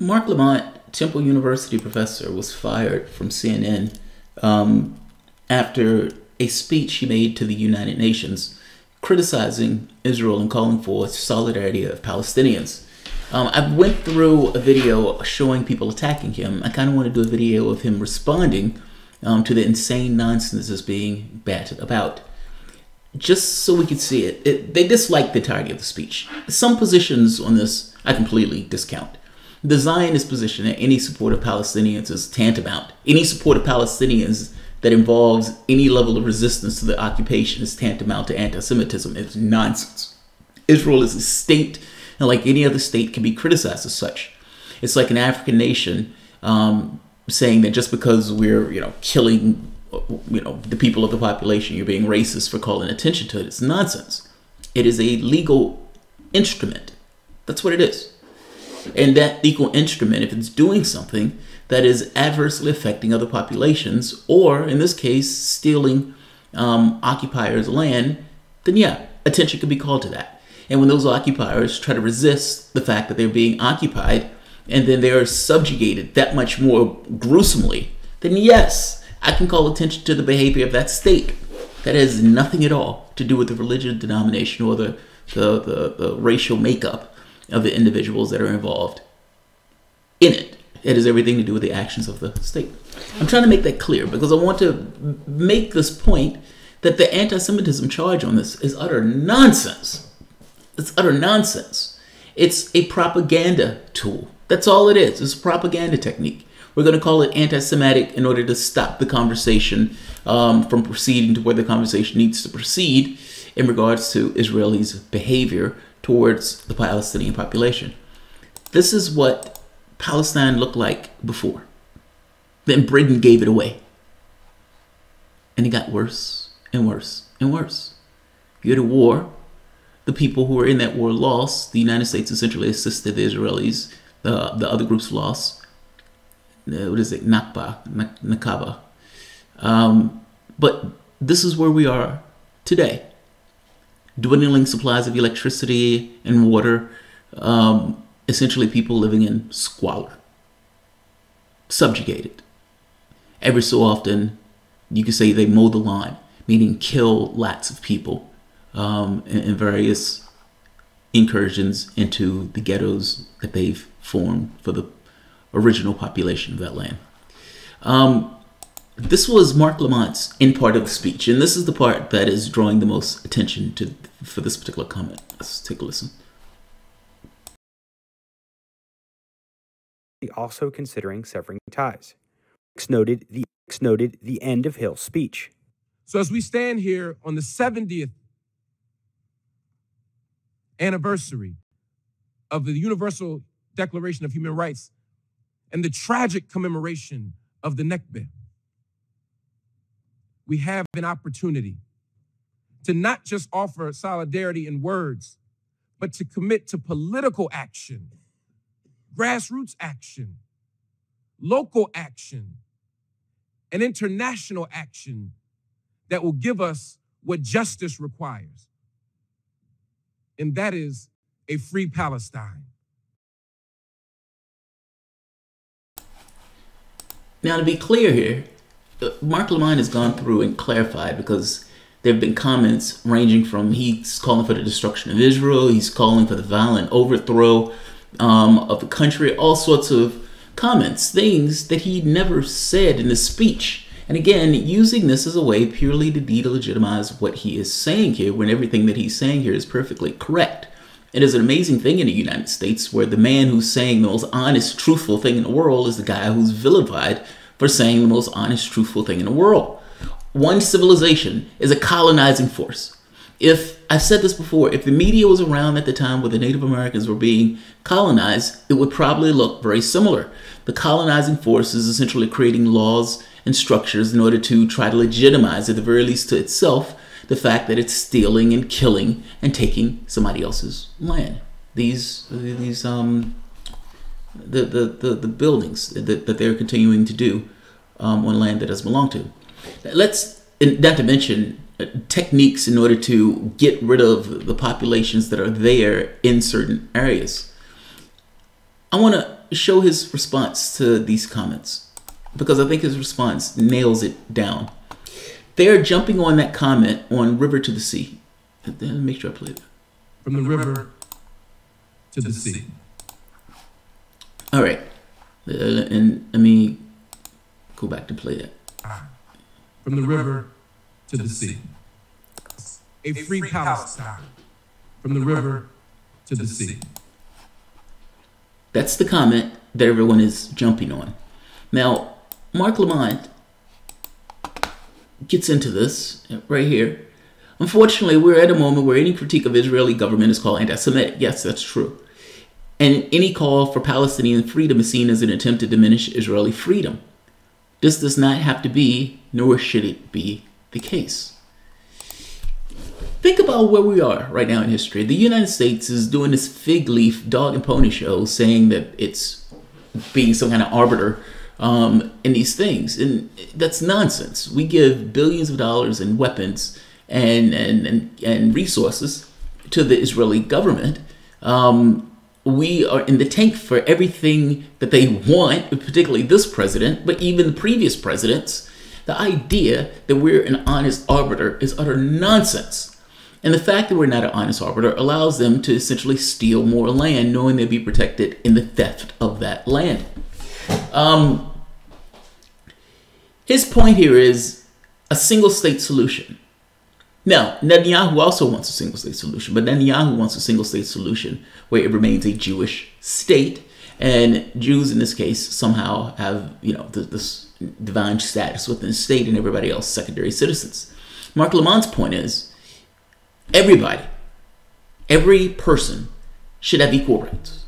Marc Lamont, Temple University professor, was fired from CNN after a speech he made to the United Nations criticizing Israel and calling for solidarity of Palestinians. I went through a video showing people attacking him. I kind of want to do a video of him responding to the insane nonsense that's being batted about, just so we could see it. They dislike the entirety of the speech. Some positions on this I completely discount. The Zionist position that any support of Palestinians is tantamount. Any support of Palestinians that involves any level of resistance to the occupation is tantamount to anti-Semitism. It's nonsense. Israel is a state, and like any other state, can be criticized as such. It's like an African nation saying that just because we're, killing, the people of the population, you're being racist for calling attention to it. It's nonsense. It is a legal instrument. That's what it is. And that legal instrument, if it's doing something that is adversely affecting other populations, or in this case, stealing occupiers' land, then yeah, attention could be called to that. And when those occupiers try to resist the fact that they're being occupied, and then they are subjugated that much more gruesomely, then yes, I can call attention to the behavior of that state. That has nothing at all to do with the religious denomination or the racial makeup of the individuals that are involved in it. It has everything to do with the actions of the state. I'm trying to make that clear because I want to make this point that the anti-Semitism charge on this is utter nonsense. It's utter nonsense. It's a propaganda tool. That's all it is. It's a propaganda technique. We're going to call it anti-Semitic in order to stop the conversation from proceeding to where the conversation needs to proceed in regards to Israelis' behavior towards the Palestinian population. This is what Palestine looked like before. Then Britain gave it away. And it got worse and worse and worse. You had a war. The people who were in that war lost. The United States essentially assisted the Israelis. The other groups lost. Nakba. But this is where we are today. Dwindling supplies of electricity and water, essentially people living in squalor, subjugated. Every so often, you could say they mow the line, meaning kill lots of people in various incursions into the ghettos that they've formed for the original population of that land. This was Marc Lamont's end part of the speech, and this is the part that is drawing the most attention for this particular comment. Let's take a listen. Also considering severing ties. Noted the end of Hill's speech. So as we stand here on the 70th anniversary of the Universal Declaration of Human Rights and the tragic commemoration of the Nakba, we have an opportunity to not just offer solidarity in words, but to commit to political action, grassroots action, local action, and international action that will give us what justice requires. And that is a free Palestine. Now, to be clear here, Marc Lamont has gone through and clarified, because there have been comments ranging from he's calling for the destruction of Israel, he's calling for the violent overthrow of the country, all sorts of comments, things that he never said in his speech. And again, using this as a way purely to delegitimize what he is saying here, when everything that he's saying here is perfectly correct. It is an amazing thing in the United States where the man who's saying the most honest, truthful thing in the world is the guy who's vilified for saying the most honest, truthful thing in the world. One civilization is a colonizing force. I've said this before, if the media was around at the time where the Native Americans were being colonized, it would probably look very similar. The colonizing force is essentially creating laws and structures in order to try to legitimize, at the very least to itself, the fact that it's stealing and killing and taking somebody else's land. The buildings that they're continuing to do on land that doesn't belong to. Not to mention techniques in order to get rid of the populations that are there in certain areas. I want to show his response to these comments because I think his response nails it down. They're jumping on that comment on river to the sea. Let me make sure I play it. From the river to the sea. All right. And let me go back to play that. From the river to the sea. A free Palestine. From the river to the sea. That's the comment that everyone is jumping on. Now, Marc Lamont gets into this right here. Unfortunately, we're at a moment where any critique of Israeli government is called anti-Semitic. Yes, that's true. And any call for Palestinian freedom is seen as an attempt to diminish Israeli freedom. This does not have to be, nor should it be, the case. Think about where we are right now in history. The United States is doing this fig leaf dog and pony show saying that it's being some kind of arbiter in these things. And that's nonsense. We give billions of dollars in weapons and resources to the Israeli government. We are in the tank for everything that they want, particularly this president, but even the previous presidents. The idea that we're an honest arbiter is utter nonsense. And the fact that we're not an honest arbiter allows them to essentially steal more land, knowing they'll be protected in the theft of that land. His point here is a single state solution. Now, Netanyahu also wants a single state solution, but Netanyahu wants a single state solution where it remains a Jewish state, and Jews in this case somehow have, this divine status within the state and everybody else secondary citizens. Marc Lamont's point is everybody, every person should have equal rights.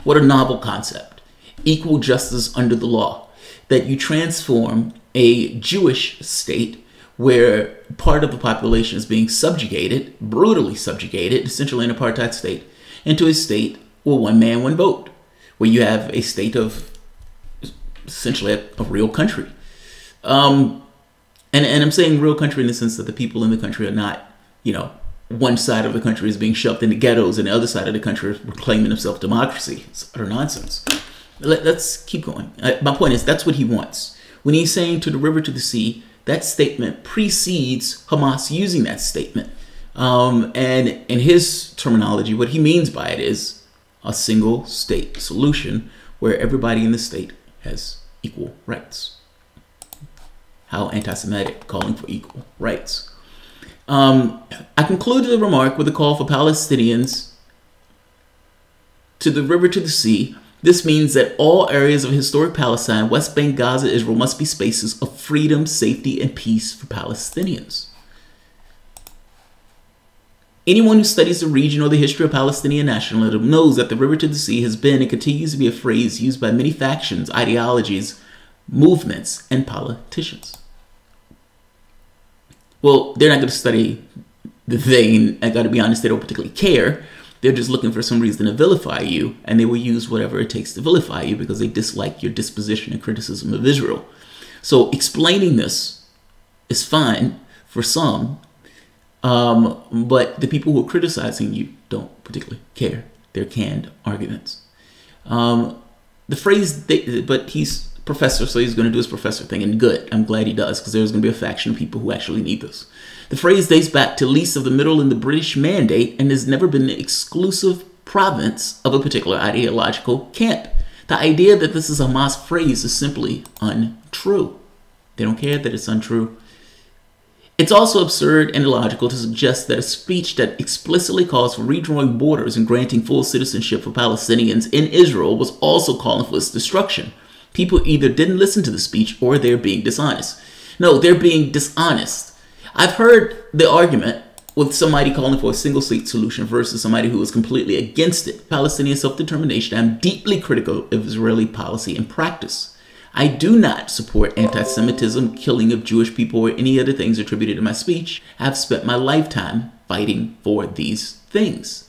What a novel concept. Equal justice under the law. That you transform a Jewish state where part of the population is being subjugated, brutally subjugated, essentially an apartheid state, into a state where one man, one vote, where you have a state of essentially a real country. And I'm saying real country in the sense that the people in the country are not, one side of the country is being shoved into ghettos and the other side of the country is proclaiming itself democracy. It's utter nonsense. Let's keep going. My point is that's what he wants. When he's saying to the river to the sea, that statement precedes Hamas using that statement. And in his terminology, what he means by it is a single state solution where everybody in the state has equal rights. How anti-Semitic, calling for equal rights. I concluded the remark with a call for Palestinians to the river to the sea. This means that all areas of historic Palestine, West Bank, Gaza, Israel must be spaces of freedom, safety, and peace for Palestinians. Anyone who studies the region or the history of Palestinian nationalism knows that the river to the sea has been and continues to be a phrase used by many factions, ideologies, movements, and politicians. Well, they're not going to study the thing. I got to be honest, they don't particularly care. They're just looking for some reason to vilify you, and they will use whatever it takes to vilify you because they dislike your disposition and criticism of Israel. So explaining this is fine for some, but the people who are criticizing you don't particularly care. They're canned arguments. The phrase, but he's professor, so he's going to do his professor thing, and good. I'm glad he does, because there's going to be a faction of people who actually need this. The phrase dates back to least of the middle in the British Mandate and has never been the exclusive province of a particular ideological camp. The idea that this is a Hamas phrase is simply untrue. They don't care that it's untrue. It's also absurd and illogical to suggest that a speech that explicitly calls for redrawing borders and granting full citizenship for Palestinians in Israel was also calling for its destruction. People either didn't listen to the speech or they're being dishonest. No, they're being dishonest. I've heard the argument with somebody calling for a single state solution versus somebody who is completely against it. Palestinian self-determination. I'm deeply critical of Israeli policy and practice. I do not support anti-Semitism, killing of Jewish people, or any other things attributed to my speech. I've spent my lifetime fighting for these things.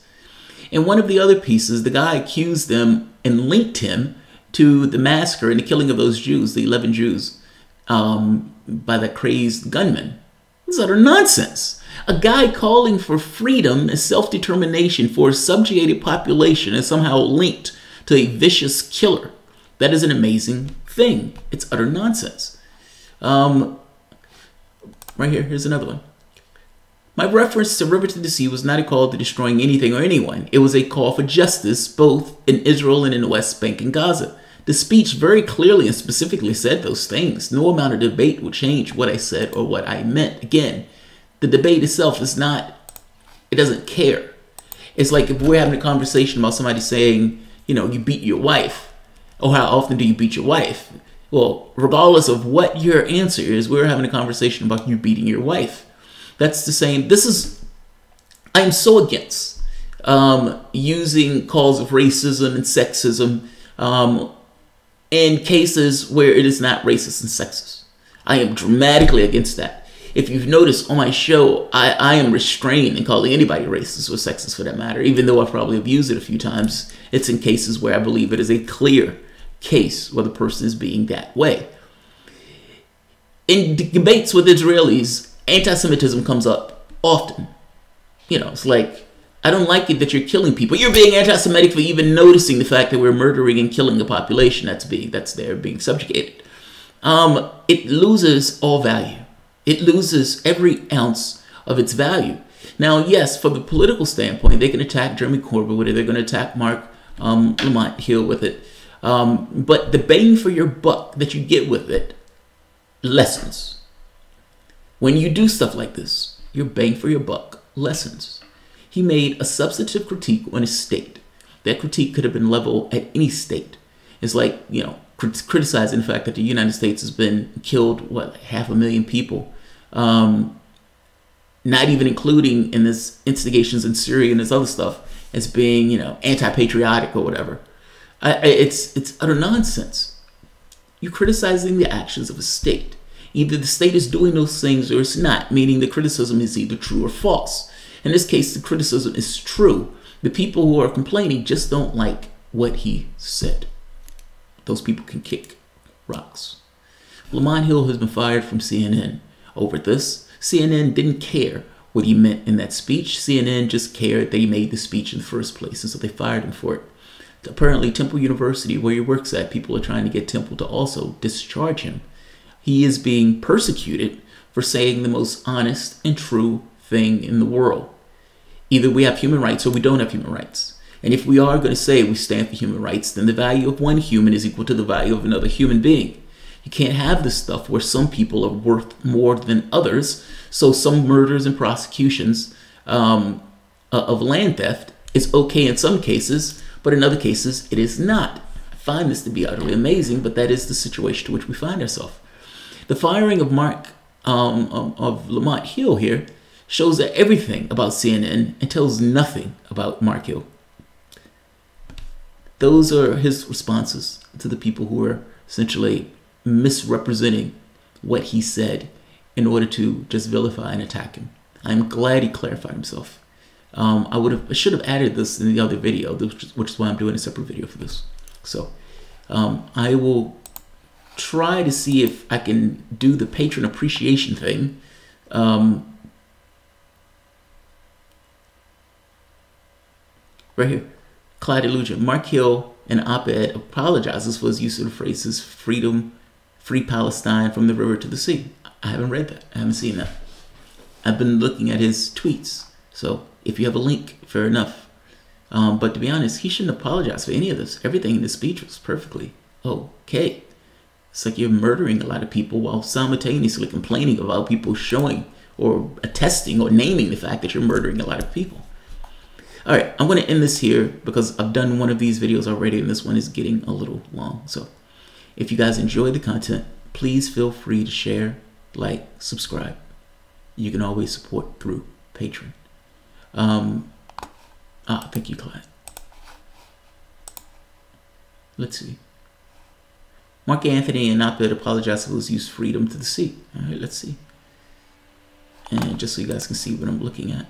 In one of the other pieces, the guy accused them and linked him to the massacre and the killing of those Jews, the 11 Jews, by that crazed gunman. This is utter nonsense. A guy calling for freedom and self-determination for a subjugated population is somehow linked to a vicious killer. That is an amazing thing. It's utter nonsense. Right here, here's another one. My reference to River to the Sea was not a call to destroying anything or anyone. It was a call for justice, both in Israel and in the West Bank and Gaza. The speech very clearly and specifically said those things. No amount of debate will change what I said or what I meant. Again, the debate itself is not, it doesn't care. It's like if we're having a conversation about somebody saying, you know, you beat your wife, or how often do you beat your wife? Well, regardless of what your answer is, we're having a conversation about you beating your wife. That's the same. I'm so against using calls of racism and sexism in cases where it is not racist and sexist. I am dramatically against that. If you've noticed on my show, I am restrained in calling anybody racist or sexist for that matter, even though I probably have used it a few times. It's in cases where I believe it is a clear case where the person is being that way. In debates with Israelis, anti-Semitism comes up often. You know, it's like, I don't like it that you're killing people. You're being anti-Semitic for even noticing the fact that we're murdering and killing a population that's there being subjugated. It loses all value. It loses every ounce of its value. Now, yes, from the political standpoint, they can attack Jeremy Corbyn with it. They're going to attack Marc Lamont Hill with it. But the bang for your buck that you get with it lessens. When you do stuff like this, your bang for your buck lessens. He made a substantive critique on his state. That critique could have been leveled at any state. It's like, you know, criticizing the fact that the United States has been killed, what, like 500,000 people. Not even including in this instigations in Syria and this other stuff as being, you know, anti-patriotic or whatever. It's utter nonsense. You're criticizing the actions of a state. Either the state is doing those things or it's not, meaning the criticism is either true or false. In this case, the criticism is true. The people who are complaining just don't like what he said. Those people can kick rocks. Lamont Hill has been fired from CNN over this. CNN didn't care what he meant in that speech. CNN just cared that he made the speech in the first place, and so they fired him for it. Apparently, Temple University, where he works at, people are trying to get Temple to also discharge him. He is being persecuted for saying the most honest and true thing in the world. Either we have human rights or we don't have human rights. And if we are going to say we stand for human rights, then the value of one human is equal to the value of another human being. You can't have this stuff where some people are worth more than others. So some murders and prosecutions of land theft is okay in some cases, but in other cases it is not. I find this to be utterly amazing, but that is the situation to which we find ourselves. The firing of of Lamont Hill here shows that everything about CNN and tells nothing about Marc Hill. Those are his responses to the people who are essentially misrepresenting what he said in order to just vilify and attack him. I'm glad he clarified himself. I should have added this in the other video, which is why I'm doing a separate video for this. So I will try to see if I can do the Patron Appreciation thing. Right here. Clyde Illusion. Marc Hill, an op-ed, apologizes for his use of the phrases freedom, free Palestine, from the river to the sea. I haven't read that. I haven't seen that. I've been looking at his tweets. So if you have a link, fair enough. But to be honest, he shouldn't apologize for any of this. Everything in this speech was perfectly okay. It's like you're murdering a lot of people while simultaneously complaining about people showing or attesting or naming the fact that you're murdering a lot of people. All right, I'm going to end this here because I've done one of these videos already and this one is getting a little long. So if you guys enjoy the content, please feel free to share, like, subscribe. You can always support through Patreon. Thank you, Clyde. Let's see. Mark Anthony and op-ed apologized for his use freedom to the sea. All right, let's see. And just so you guys can see what I'm looking at.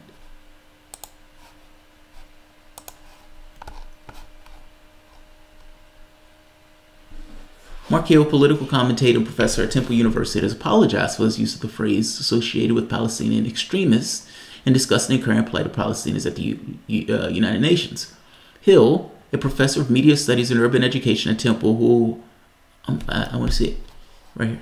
Marc Hill, political commentator and professor at Temple University, has apologized for his use of the phrase associated with Palestinian extremists in discussing the current plight of Palestinians at the United Nations. Hill a professor of media studies and urban education at Temple, who, I want to see it right here.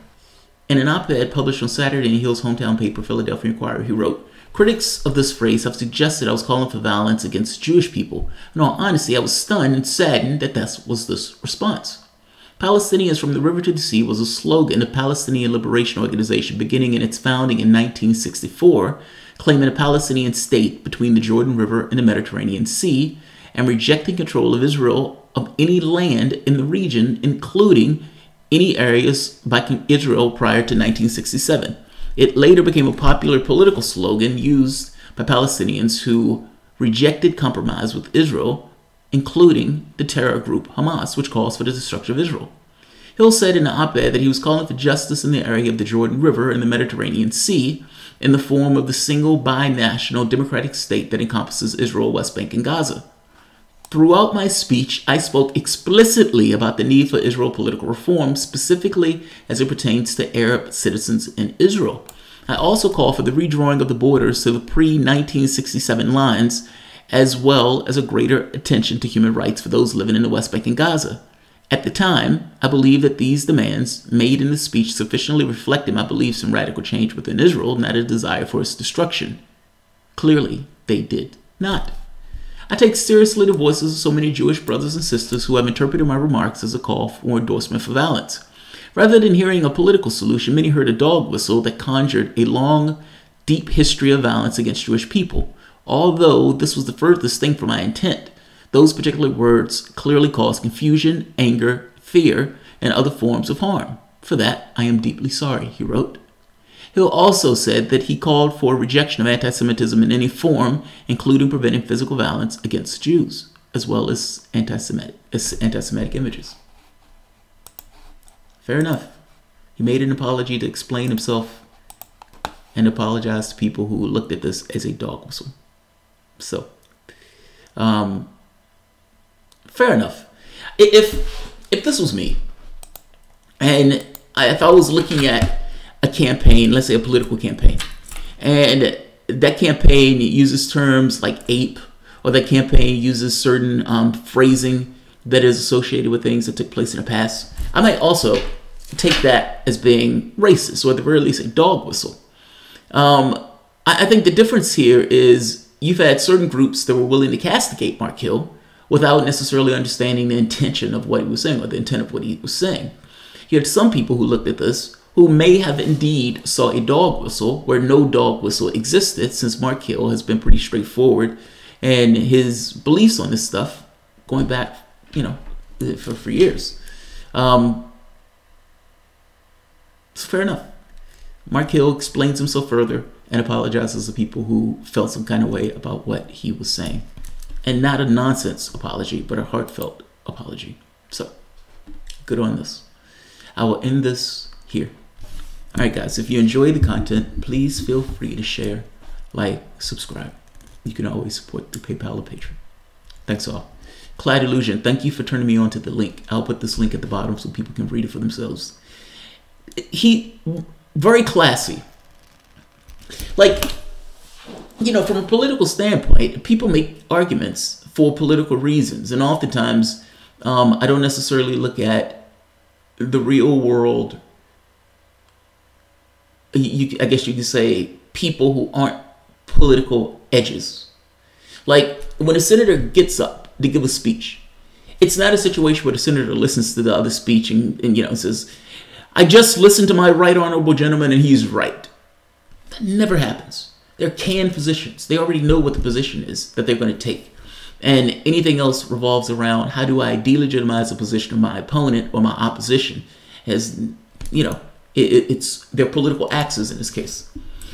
In an op-ed published on Saturday in Hill's hometown paper, Philadelphia Inquirer, he wrote, "Critics of this phrase have suggested I was calling for violence against Jewish people. In all honesty, I was stunned and saddened that was this response. Palestinians from the river to the sea was a slogan of Palestinian Liberation Organization beginning in its founding in 1964, claiming a Palestinian state between the Jordan River and the Mediterranean Sea, and rejecting control of Israel of any land in the region, including any areas by Israel prior to 1967. It later became a popular political slogan used by Palestinians who rejected compromise with Israel, including the terror group Hamas, which calls for the destruction of Israel." Hill said in an op-ed that he was calling for justice in the area of the Jordan River and the Mediterranean Sea in the form of the single binational democratic state that encompasses Israel, West Bank, and Gaza. "Throughout my speech, I spoke explicitly about the need for Israel political reform, specifically as it pertains to Arab citizens in Israel. I also called for the redrawing of the borders to the pre-1967 lines, as well as a greater attention to human rights for those living in the West Bank and Gaza. At the time, I believe that these demands made in the speech sufficiently reflected my beliefs in radical change within Israel, not a desire for its destruction. Clearly, they did not. I take seriously the voices of so many Jewish brothers and sisters who have interpreted my remarks as a call for endorsement for violence. Rather than hearing a political solution, many heard a dog whistle that conjured a long, deep history of violence against Jewish people. Although this was the furthest thing from my intent, those particular words clearly caused confusion, anger, fear, and other forms of harm. For that, I am deeply sorry," he wrote. Hill also said that he called for a rejection of anti-Semitism in any form, including preventing physical violence against Jews, as well as anti-Semitic images. Fair enough. He made an apology to explain himself and apologized to people who looked at this as a dog whistle. So, fair enough. If this was me, and if I was looking at a campaign, let's say a political campaign, and that campaign uses terms like ape, or that campaign uses certain phrasing that is associated with things that took place in the past, I might also take that as being racist, or at the very least a dog whistle. I think the difference here is you've had certain groups that were willing to castigate Marc Hill without necessarily understanding the intention of what he was saying, or the intent of what he was saying. You had some people who looked at this who may have indeed saw a dog whistle where no dog whistle existed, since Marc Hill has been pretty straightforward and his beliefs on this stuff going back, for years. So fair enough. Marc Hill explains himself further and apologizes to people who felt some kind of way about what he was saying. And not a nonsense apology, but a heartfelt apology. So, good on this. I will end this here. All right, guys, if you enjoy the content, please feel free to share, like, subscribe. You can always support through PayPal or Patreon. Thanks all. Clyde Illusion, thank you for turning me on to the link. I'll put this link at the bottom so people can read it for themselves. He, very classy. Like, from a political standpoint, people make arguments for political reasons. And oftentimes, I don't necessarily look at the real world. I guess you could say people who aren't political edges. Like when a senator gets up to give a speech, it's not a situation where the senator listens to the other speech and says, "I just listened to my right honorable gentleman and he's right." That never happens. They're canned positions. They already know what the position is that they're going to take. And anything else revolves around how do I delegitimize the position of my opponent or my opposition, as it's their political axes in this case.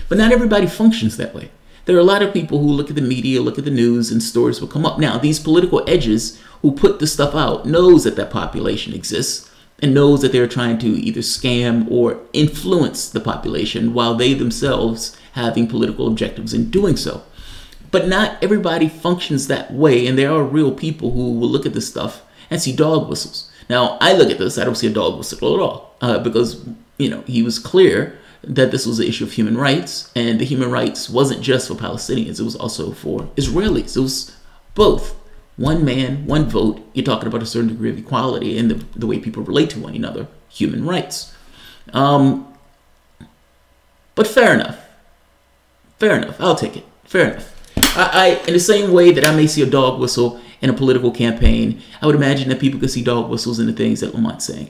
But not everybody functions that way. There are a lot of people who look at the media, look at the news, and stories will come up. Now, these political edges who put this stuff out knows that population exists and knows that they're trying to either scam or influence the population while they themselves having political objectives in doing so. But not everybody functions that way, and there are real people who will look at this stuff and see dog whistles. Now, I look at this, I don't see a dog whistle at all, because, he was clear that this was an issue of human rights, and the human rights wasn't just for Palestinians, it was also for Israelis. It was both. one man, one vote. You're talking about a certain degree of equality and the way people relate to one another, human rights. But fair enough. Fair enough. I'll take it. Fair enough. I in the same way that I may see a dog whistle in a political campaign, I would imagine that people could see dog whistles in the things that Lamont's saying.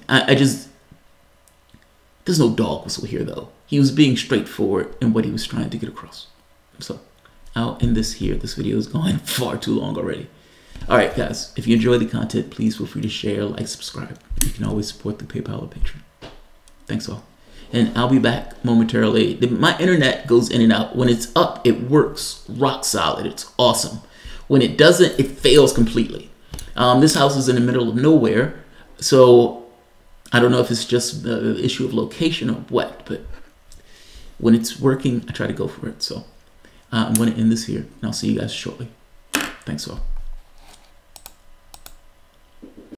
There's no dog whistle here, though. He was being straightforward in what he was trying to get across. So I'll end this here. This video is going far too long already. All right, guys, if you enjoy the content, please feel free to share, like, subscribe. You can always support the PayPal or Patreon. Thanks all. And I'll be back momentarily. My internet goes in and out. When it's up, it works rock solid. It's awesome. When it doesn't, it fails completely. This house is in the middle of nowhere, so I don't know if it's just the issue of location or what, but when it's working, I try to go for it. So I'm going to end this here, and I'll see you guys shortly. Thanks all.